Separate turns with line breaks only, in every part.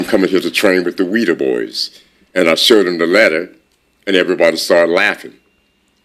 coming here to train with the Weider boys. And I showed him the letter, and everybody started laughing.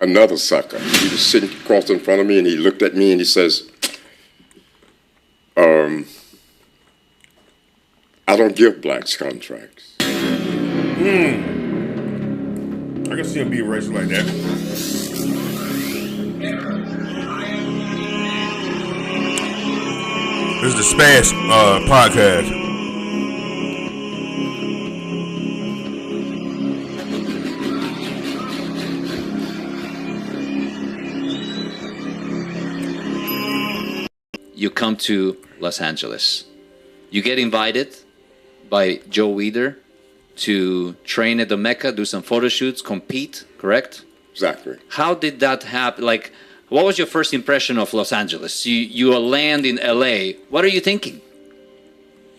Another sucker. He was sitting across in front of me, and he looked at me, and he says, I don't give blacks contracts.
I can see him being racist like that. This is the Spash podcast.
You come to Los Angeles. You get invited by Joe Weider to train at the Mecca, do some photo shoots, compete, correct?
Exactly.
How did that happen? Like, what was your first impression of Los Angeles? You land in LA. What are you thinking?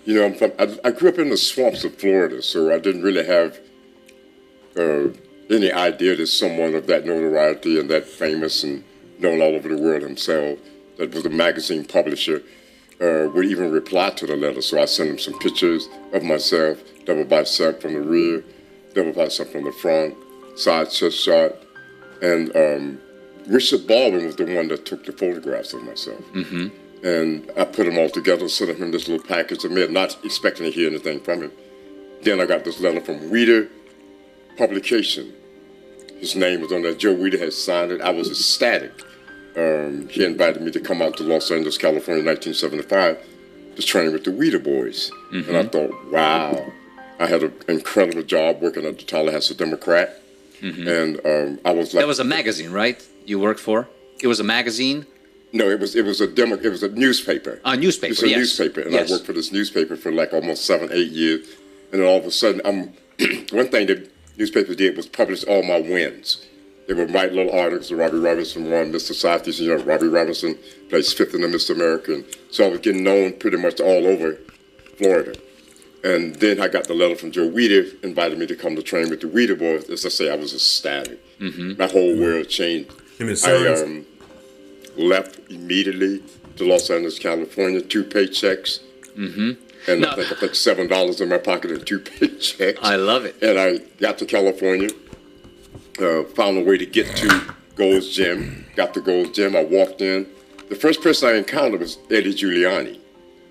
You know, I grew up in the swamps of Florida, so I didn't really have any idea that someone of that notoriety and that famous and known all over the world himself, that was a magazine publisher, would even reply to the letter. So I sent him some pictures of myself, double bicep from the rear, double bicep from the front, side chest shot. And Richard Baldwin was the one that took the photographs of myself. Mm-hmm. And I put them all together, sent him this little package of me, not expecting to hear anything from him. Then I got this letter from Weider Publication. His name was on there. Joe Weider had signed it. I was ecstatic. He invited me to come out to Los Angeles, California in 1975 to train with the Weider boys. Mm-hmm. And I thought, wow. I had an incredible job working at the Tallahassee Democrat. Mm-hmm. And I was like...
That was a magazine, right? You worked for? It was a magazine?
No, it was a newspaper.
A newspaper,
It was a newspaper. And I worked for this newspaper for like almost 7-8 years. And then all of a sudden, one thing the newspaper did was publish all my wins. They would write little articles. Robbie Robinson won Mr. Southeast. You know, Robbie Robinson placed 5th in the Mr. America. And so I was getting known pretty much all over Florida. And then I got the letter from Joe Weider, invited me to come to train with the Weider boys. As I say, I was ecstatic. Mm-hmm. My whole world changed. I left immediately to Los Angeles, California, 2 paychecks. Mm-hmm. And I think $7 in my pocket and 2 paychecks.
I love it.
And I got to California. Found a way to get to Gold's Gym. Got to Gold's Gym. I walked in. The first person I encountered was Eddie Giuliani.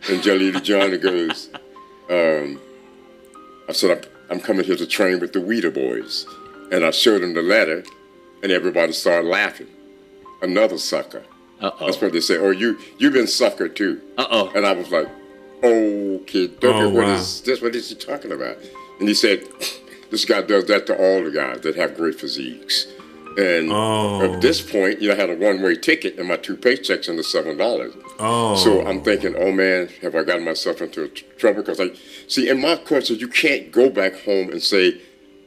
And Eddie Giuliani goes, I said, I'm coming here to train with the Weider boys. And I showed him the letter, and everybody started laughing. Another sucker. Uh-oh. That's what they say. Oh, you've been sucker too. Uh-oh. And I was like, okay, what is he talking about? And he said, this guy does that to all the guys that have great physiques. And at this point, I had a one-way ticket and my 2 paychecks and the $7. Oh. So I'm thinking, oh man, have I gotten myself into trouble? Because see, in my culture, you can't go back home and say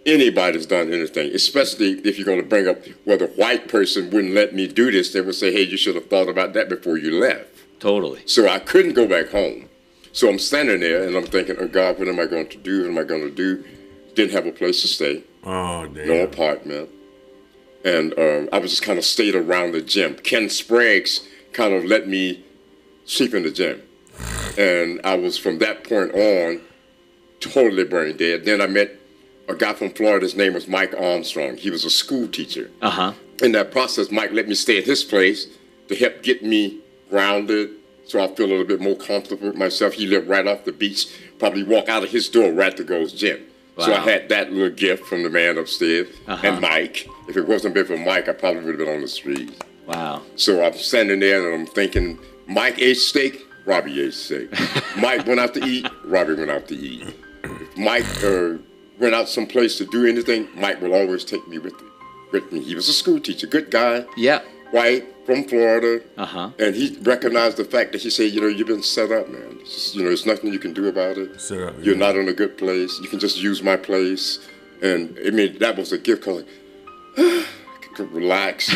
anybody's done anything, especially if you're going to bring up, well, the white person wouldn't let me do this. They would say, hey, you should have thought about that before you left.
Totally.
So I couldn't go back home. So I'm standing there and I'm thinking, oh God, what am I going to do? What am I going to do? Didn't have a place to stay. Oh, damn. No apartment. And I was just kind of stayed around the gym. Ken Sprague's kind of let me sleep in the gym. And I was, from that point on, totally brain dead. Then I met a guy from Florida. His name was Mike Armstrong. He was a school teacher. Uh-huh. In that process, Mike let me stay at his place to help get me grounded so I feel a little bit more comfortable with myself. He lived right off the beach. Probably walk out of his door right to Gold's Gym. Wow. So I had that little gift from the man upstairs. Uh-huh. And Mike. If it wasn't been for Mike, I probably would have been on the street.
Wow.
So I'm standing there and I'm thinking, Mike ate steak, Robbie ate steak. Mike went out to eat, Robbie went out to eat. If Mike went out someplace to do anything, Mike will always take me with me. He was a school teacher, good guy.
Yeah.
White, from Florida. Uh-huh. And he recognized the fact that he said, you've been set up, man. There's nothing you can do about it. Set up, You're not in a good place. You can just use my place. And that was a gift because I could relax.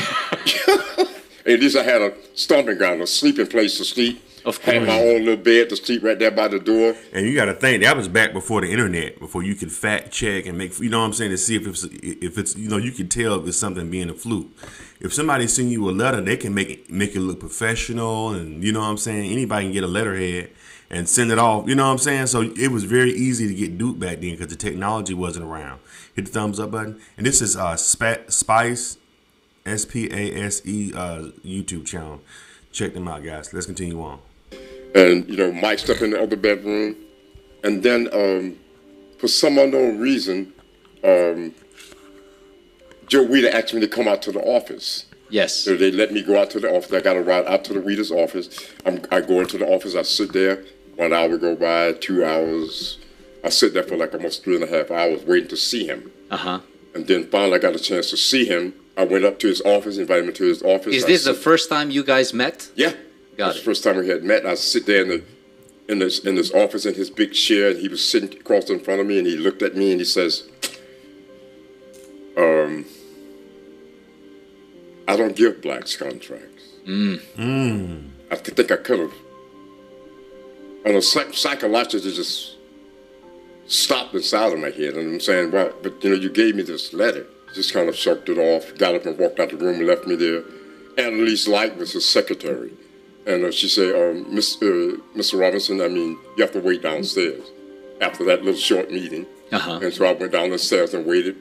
At least I had a stomping ground, a sleeping place to sleep. Of course. Had my own little bed to sleep right there by the door.
And you got to think, that was back before the internet, before you could fact check and make, you know what I'm saying, to see if it's you can tell if it's something being a fluke. If somebody send you a letter, they can make it look professional, and you know what I'm saying, anybody can get a letterhead and send it off. You know what I'm saying? So it was very easy to get duped back then because the technology wasn't around. Hit the thumbs up button. And this is Spice, SPASE YouTube channel. Check them out, guys. Let's continue on.
And, Mike stepped in the other bedroom. And then, for some unknown reason, Joe Weider asked me to come out to the office.
Yes.
So they let me go out to the office. I got to ride out to the Weider's office. I go into the office. I sit there. 1 hour go by, 2 hours. I sit there for like almost 3.5 hours waiting to see him.
Uh-huh.
And then finally I got a chance to see him. I went up to his office, invited him to his office.
Is this the first time you guys met?
Yeah.
Got
it.
it.
The first time we had met. I sit there in his office in his big chair, and he was sitting across in front of me, and he looked at me and he says, I don't give blacks contracts. I think I could have. And psychologically just stopped inside of my head. And I'm saying, well, but you gave me this letter. Just kind of shrugged it off, got up and walked out the room and left me there. Annalise Light was his secretary. And she said, Mr. Robinson, you have to wait downstairs after that little short meeting.
Uh-huh.
And so I went down the stairs and waited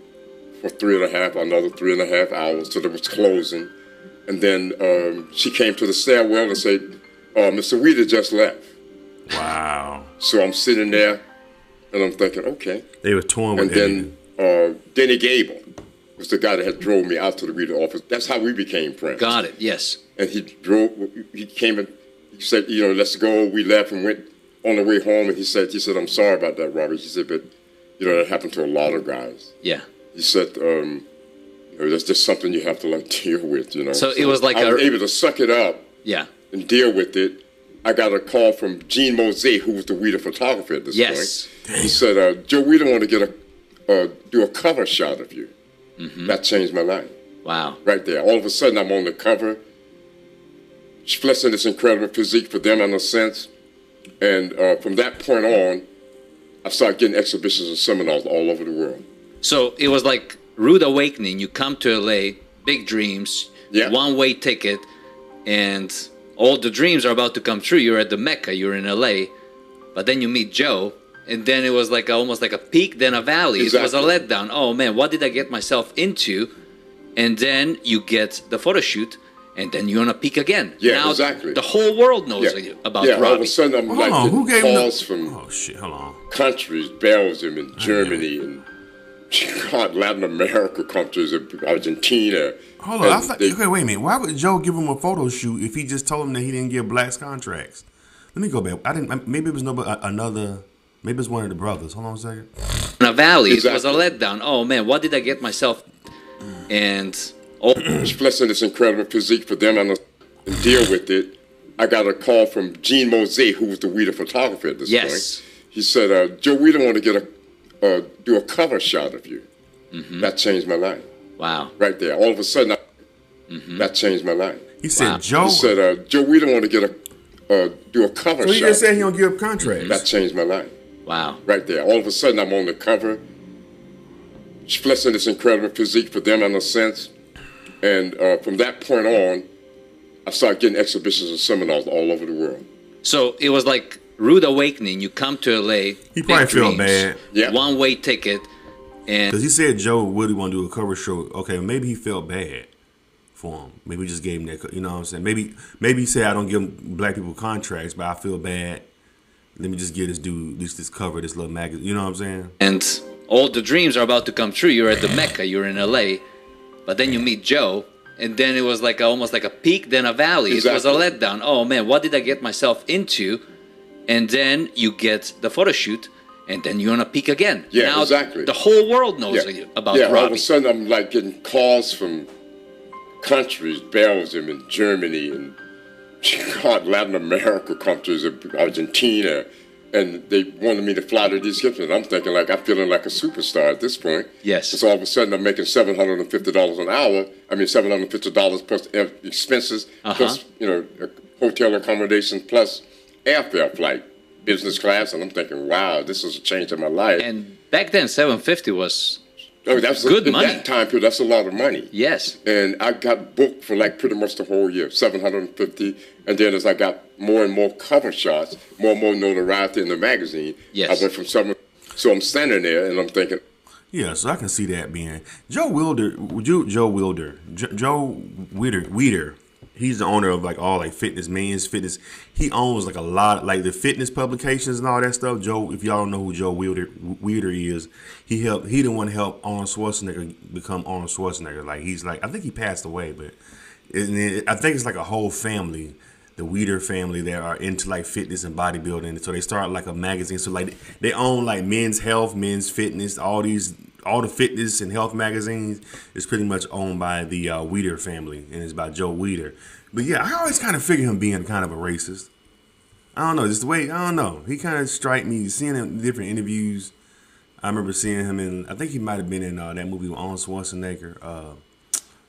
for another 3.5 hours till it was closing. And then she came to the stairwell and said, Mr. Weider just left.
Wow.
So I'm sitting there and I'm thinking, okay.
They were torn with
And then Denny Gable was the guy that had drove me out to the Weider office. That's how we became friends.
Got it, yes.
And he came and he said, let's go. We left and went on the way home. And he said, I'm sorry about that, Robert. He said, but, that happened to a lot of guys.
Yeah.
He said, that's just something you have to deal with,
So it was like
I was able to suck it up.
Yeah.
And deal with it. I got a call from Gene Mosé, who was the Weider photographer at this point. He said, Joe Weider wanted to do a cover shot of you. Mm-hmm. That changed my life.
Wow.
Right there. All of a sudden, I'm on the cover, flexing this incredible physique for them in a sense. And from that point on, I started getting exhibitions and seminars all over the world.
So it was like rude awakening. You come to LA, big dreams, one-way ticket, and all the dreams are about to come true. You're at the Mecca, you're in LA, but then you meet Joe, and then it was like almost like a peak, then a valley. Exactly. It was a letdown. Oh man, what did I get myself into? And then you get the photo shoot, and then you're on a peak again.
Yeah,
now
exactly.
The whole world knows about Robbie.
All of a sudden I'm getting calls from
hold on.
countries, Belgium and Germany and Latin America countries, Argentina.
Hold on, okay, wait a minute. Why would Joe give him a photo shoot if he just told him that he didn't give blacks contracts? Let me go back. Maybe it was maybe it's one of the brothers. Hold on a second.
In a valley, it was a letdown. Oh man, what did I get myself? And
flexing this incredible physique for them and deal with it. I got a call from Gene Mosé, who was the Weider photographer at this point. He said, Joe Weider wanted to do a cover shot of you. Mm-hmm. That changed my life.
Wow.
Right there. All of a sudden, that changed my life.
He said, Joe.
He said, Joe Weider wanted to do a cover shot.
So he just said he don't give contracts.
That changed my life.
Wow.
Right there. All of a sudden, I'm on the cover, flexing this incredible physique for them in a sense. And from that point on, I started getting exhibitions and seminars all over the world.
So it was like rude awakening. You come to LA.
He probably felt bad.
Yeah.
One-way ticket. And
because he said Joe would want to do a cover show. Okay, maybe he felt bad for him. Maybe we just gave him that. You know what I'm saying? Maybe he said I don't give black people contracts, but I feel bad. Let me just get this dude this cover, this little magazine. You know what I'm saying?
And all the dreams are about to come true. You're at the Mecca. You're in LA, but then you meet Joe, and then it was like almost like a peak, then a valley. Exactly. It was a letdown. Oh man, what did I get myself into? And then you get the photo shoot. And then you're on a peak again.
Yeah,
now,
exactly.
The whole world knows about Robbie.
All of a sudden I'm getting calls from countries, Belgium and Germany and Latin America countries, Argentina, and they wanted me to fly to these trips. And I'm thinking I'm feeling like a superstar at this point.
Yes.
So all of a sudden I'm making $750 an hour. $750 plus expenses, plus hotel accommodation, plus airfare flight. Business class, and I'm thinking, wow, this is a change in my life.
And back then, $750 was
Oh, that's
good
in
money.
that time period, that's a lot of money.
Yes.
And I got booked for like pretty much the whole year, 750. And then as I got more and more cover shots, more and more notoriety in the magazine,
yes.
I went from 7. So I'm standing there and I'm thinking.
Yeah, so I can see that being Joe Weider. He's the owner of like all like fitness, men's fitness. He owns like a lot like the fitness publications and all that stuff. Joe, if y'all don't know who Joe Weider is, he the one helped Arnold Schwarzenegger become Arnold Schwarzenegger. Like he's like, I think he passed away, but I think it's like a whole family, the Weider family, that are into like fitness and bodybuilding. So they start like a magazine. So like they own like Men's Health, Men's Fitness, all the fitness and health magazines is pretty much owned by the Weider family, and it's by Joe Weider. But yeah, I always kind of figure him being kind of a racist. I don't know, just the way, I don't know. He kind of strike me, seeing him in different interviews. I remember seeing him in, I think he might have been in that movie with Arnold Schwarzenegger. I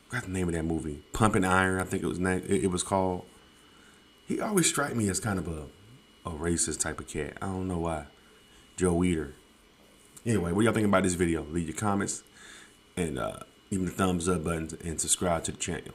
forgot the name of that movie. Pumping Iron, I think it was called. He always strike me as kind of a racist type of cat. I don't know why. Joe Weider. Anyway, what y'all think about this video? Leave your comments and even the thumbs up button and subscribe to the channel.